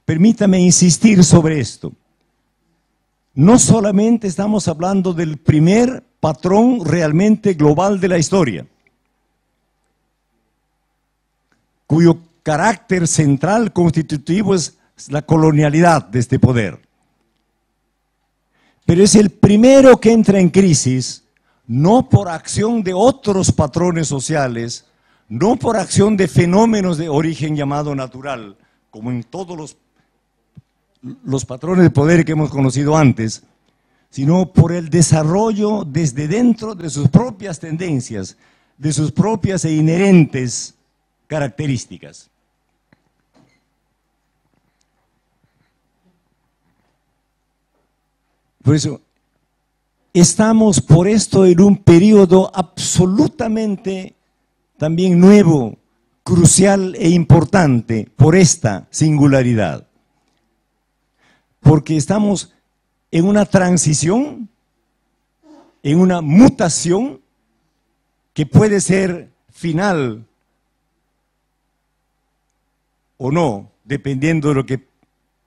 permítame insistir sobre esto. No solamente estamos hablando del primer patrón realmente global de la historia, cuyo carácter central constitutivo es la colonialidad de este poder. Pero es el primero que entra en crisis, no por acción de otros patrones sociales, no por acción de fenómenos de origen llamado natural, como en todos los patrones de poder que hemos conocido antes, sino por el desarrollo desde dentro de sus propias tendencias, de sus propias e inherentes características. Por eso, estamos por esto en un periodo absolutamente también nuevo, crucial e importante por esta singularidad. Porque estamos en una transición, en una mutación que puede ser final o no, dependiendo de lo que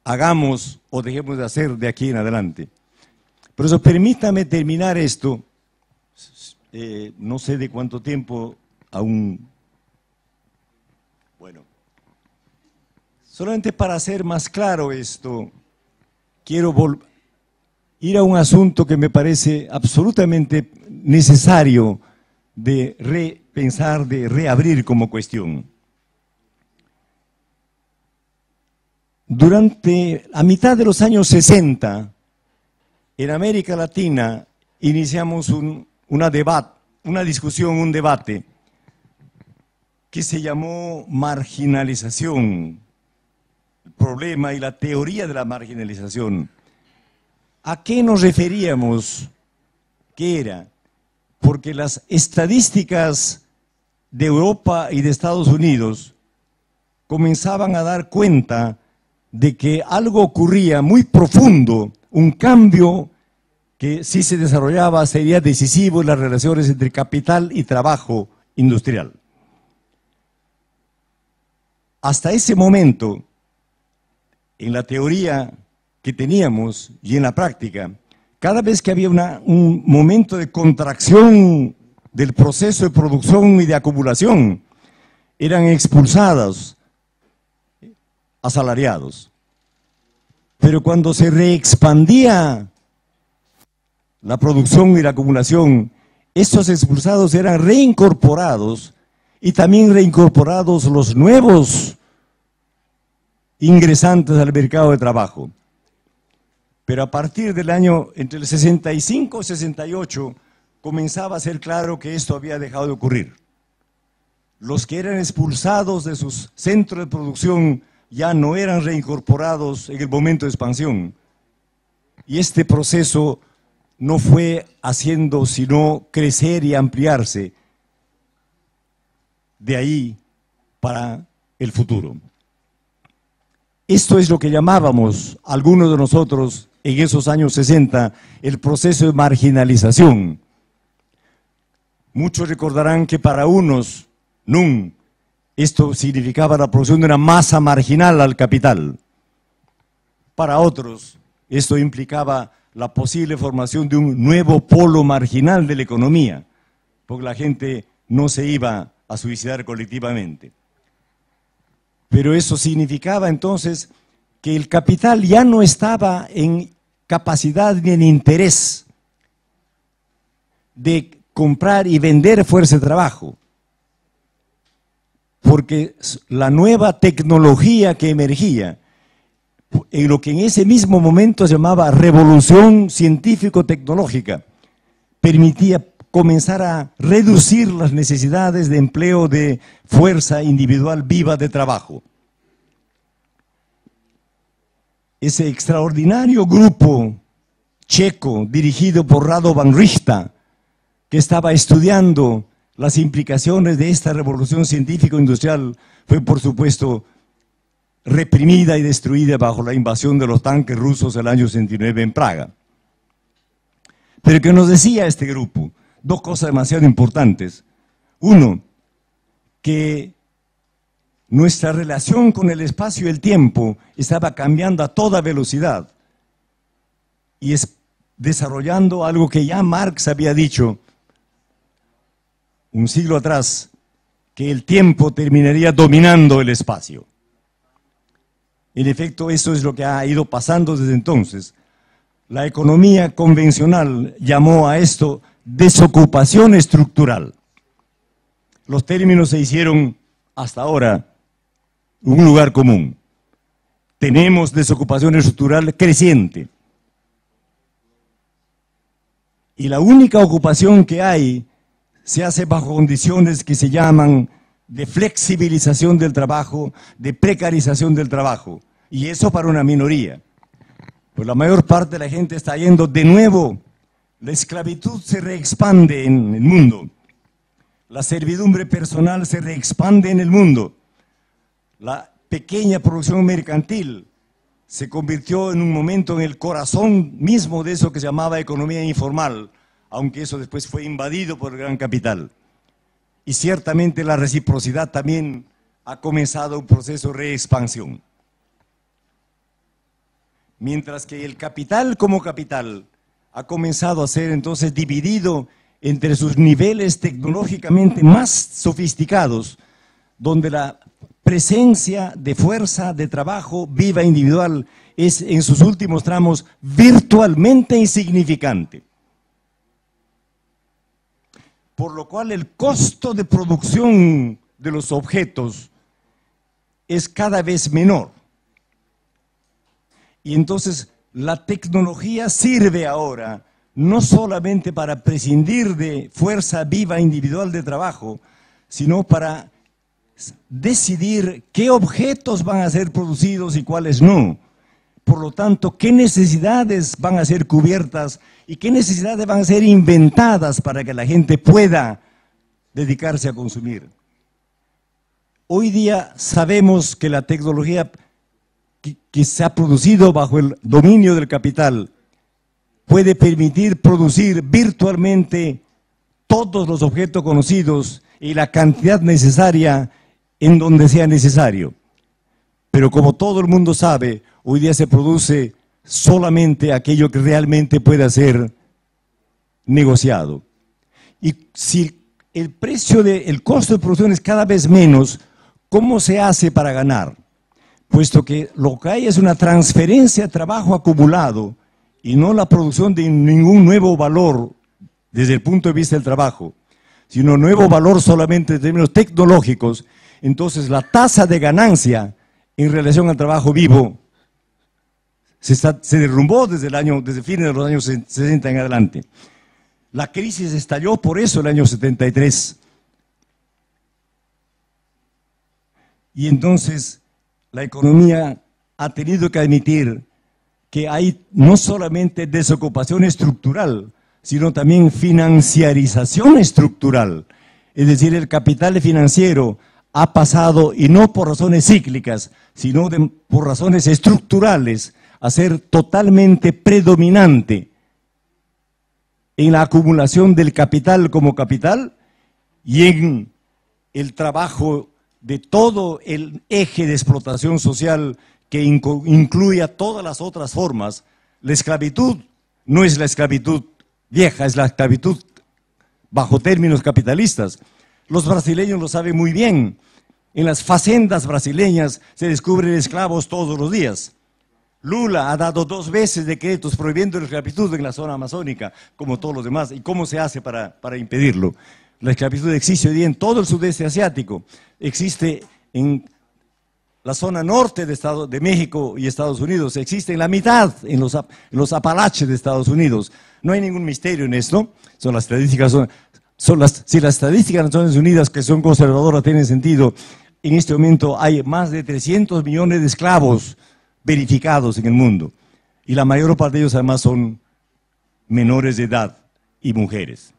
hagamos o dejemos de hacer de aquí en adelante. Por eso permítame terminar esto, no sé de cuánto tiempo aún, bueno, solamente para hacer más claro esto, quiero ir a un asunto que me parece absolutamente necesario de repensar, de reabrir como cuestión. Durante a mitad de los años 60, en América Latina iniciamos un debate que se llamó marginalización, el problema y la teoría de la marginalización. ¿A qué nos referíamos? ¿Qué era? Porque las estadísticas de Europa y de Estados Unidos comenzaban a dar cuenta de que algo ocurría muy profundo, un cambio que si se desarrollaba sería decisivo en las relaciones entre capital y trabajo industrial. Hasta ese momento, en la teoría que teníamos y en la práctica, cada vez que había un momento de contracción del proceso de producción y de acumulación, eran expulsados asalariados. Pero cuando se reexpandía la producción y la acumulación, estos expulsados eran reincorporados y también reincorporados los nuevos ingresantes al mercado de trabajo. Pero a partir del año, entre el 65 y 68, comenzaba a ser claro que esto había dejado de ocurrir. Los que eran expulsados de sus centros de producción ya no eran reincorporados en el momento de expansión. Y este proceso no fue haciendo sino crecer y ampliarse de ahí para el futuro. Esto es lo que llamábamos algunos de nosotros en esos años 60 el proceso de marginalización. Muchos recordarán que para unos, esto significaba la producción de una masa marginal al capital. Para otros, esto implicaba la posible formación de un nuevo polo marginal de la economía, porque la gente no se iba a suicidar colectivamente. Pero eso significaba entonces que el capital ya no estaba en capacidad ni en interés de comprar y vender fuerza de trabajo, porque la nueva tecnología que emergía, en lo que en ese mismo momento se llamaba revolución científico-tecnológica, permitía comenzar a reducir las necesidades de empleo de fuerza individual viva de trabajo. Ese extraordinario grupo checo dirigido por Radovan Richta, que estaba estudiando las implicaciones de esta revolución científico-industrial, fue por supuesto reprimida y destruida bajo la invasión de los tanques rusos el año 69 en Praga. Pero ¿qué nos decía este grupo? Dos cosas demasiado importantes. Uno, que nuestra relación con el espacio y el tiempo estaba cambiando a toda velocidad y es desarrollando algo que ya Marx había dicho un siglo atrás, que el tiempo terminaría dominando el espacio. En efecto, eso es lo que ha ido pasando desde entonces. La economía convencional llamó a esto desocupación estructural. Los términos se hicieron hasta ahora un lugar común. Tenemos desocupación estructural creciente. Y la única ocupación que hay se hace bajo condiciones que se llaman de flexibilización del trabajo, de precarización del trabajo. Y eso para una minoría. Pues la mayor parte de la gente está yendo de nuevo. La esclavitud se reexpande en el mundo. La servidumbre personal se reexpande en el mundo. La pequeña producción mercantil se convirtió en un momento en el corazón mismo de eso que se llamaba economía informal, aunque eso después fue invadido por el gran capital. Y ciertamente la reciprocidad también ha comenzado un proceso de reexpansión. Mientras que el capital como capital ha comenzado a ser entonces dividido entre sus niveles tecnológicamente más sofisticados, donde la presencia de fuerza de trabajo viva individual es en sus últimos tramos virtualmente insignificante. Por lo cual el costo de producción de los objetos es cada vez menor. Y entonces la tecnología sirve ahora no solamente para prescindir de fuerza viva individual de trabajo, sino para decidir qué objetos van a ser producidos y cuáles no. Por lo tanto, qué necesidades van a ser cubiertas y qué necesidades van a ser inventadas para que la gente pueda dedicarse a consumir. Hoy día sabemos que la tecnología que se ha producido bajo el dominio del capital puede permitir producir virtualmente todos los objetos conocidos y la cantidad necesaria en donde sea necesario. Pero como todo el mundo sabe, hoy día se produce solamente aquello que realmente pueda ser negociado. Y si el costo de producción es cada vez menos, ¿cómo se hace para ganar? Puesto que lo que hay es una transferencia de trabajo acumulado y no la producción de ningún nuevo valor desde el punto de vista del trabajo, sino nuevo valor solamente en términos tecnológicos. Entonces la tasa de ganancia en relación al trabajo vivo se derrumbó desde fines de los años 60 en adelante. La crisis estalló por eso el año 73. Y entonces la economía ha tenido que admitir que hay no solamente desocupación estructural, sino también financiarización estructural. Es decir, el capital financiero ha pasado, y no por razones cíclicas, sino por razones estructurales, a ser totalmente predominante en la acumulación del capital como capital y en el trabajo de todo el eje de explotación social que incluye a todas las otras formas. La esclavitud no es la esclavitud vieja, es la esclavitud bajo términos capitalistas. Los brasileños lo saben muy bien. En las facendas brasileñas se descubren esclavos todos los días. Lula ha dado 2 veces decretos prohibiendo la esclavitud en la zona amazónica, como todos los demás. ¿Y cómo se hace para impedirlo? La esclavitud existe hoy día en todo el sudeste asiático. Existe en la zona norte de México y Estados Unidos. Existe en la mitad, en los Apalaches de Estados Unidos. No hay ningún misterio en esto. Son las estadísticas, si las estadísticas de las Naciones Unidas, que son conservadoras, tienen sentido, en este momento hay más de 300 millones de esclavos verificados en el mundo. Y la mayor parte de ellos además son menores de edad y mujeres.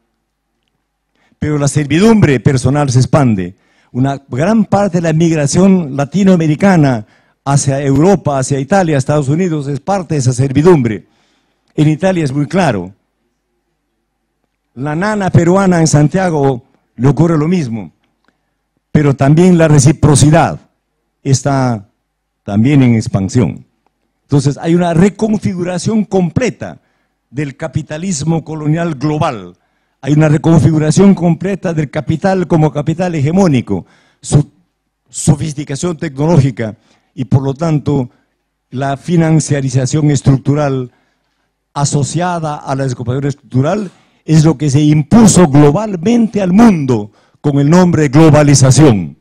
Pero la servidumbre personal se expande. Una gran parte de la migración latinoamericana hacia Europa, hacia Italia, Estados Unidos, es parte de esa servidumbre. En Italia es muy claro. La nana peruana en Santiago le ocurre lo mismo. Pero también la reciprocidad. está también en expansión. Entonces hay una reconfiguración completa del capitalismo colonial global. Hay una reconfiguración completa del capital como capital hegemónico, su sofisticación tecnológica y por lo tanto la financiarización estructural asociada a la desocupación estructural es lo que se impuso globalmente al mundo con el nombre globalización.